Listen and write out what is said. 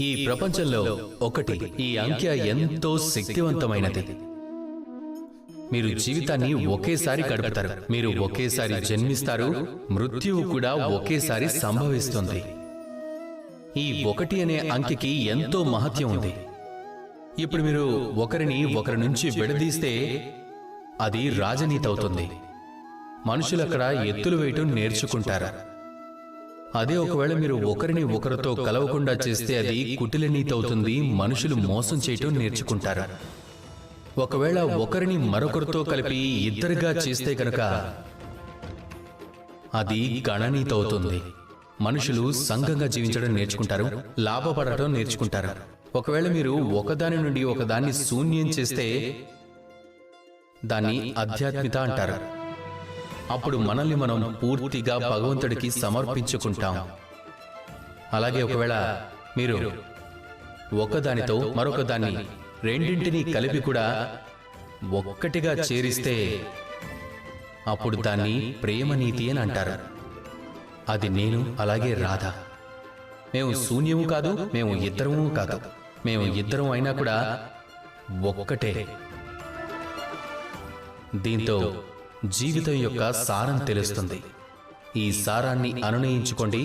ఈ ప్రపంచంలో ఒకటి, ఈ అంకె ఎంతో శక్తివంతమైనది. మీరు జీవితాన్ని ఒకేసారి గడుపుతారు, మీరు ఒకేసారి జన్మిస్తారు, మృత్యువు కూడా ఒకేసారి సంభవిస్తుంది. ఈ ఒకటి అనే అంకెకి ఎంతో మహత్యం ఉంది. ఇప్పుడు మీరు ఒకరి నుంచి విడదీస్తే అది రాజనీతి అవుతుంది. మనుషులక్కడ ఎత్తులు వేయటం నేర్చుకుంటారు. అదే ఒకవేళ మీరు ఒకరితో కలవకుండా చేస్తే అది కుటిల నీతి అవుతుంది. మనుషులు మోసం చేయటం నేర్చుకుంటారు. ఒకవేళ ఒకరిని మరొకరితో కలిపి ఇద్దరుగా చేస్తే కనుక అది గణనీతి అవుతుంది. మనుషులు సంఘంగా జీవించడం నేర్చుకుంటారు, లాభపడటం నేర్చుకుంటారు. ఒకవేళ మీరు ఒకదాని నుండి ఒకదాన్ని శూన్యం చేస్తే దాన్ని ఆధ్యాత్మికత అంటారు. అప్పుడు మనల్ని మనం పూర్తిగా భగవంతుడికి సమర్పించుకుంటాం. అలాగే ఒకవేళ మీరు ఒకదానితో మరొక దాన్ని రెండింటినీ కలిపి కూడా ఒక్కటిగా చేరిస్తే అప్పుడు దాన్ని ప్రేమనీతి అని అంటారు. అది నేను, అలాగే రాధ. మేము శూన్యము కాదు, మేము ఇద్దరము కాదు, మేము ఇద్దరం అయినా కూడా ఒక్కటే. దీంతో జీవితం యొక్క సారం తెలుస్తుంది. ఈ సారాన్ని అనునయించుకోండి.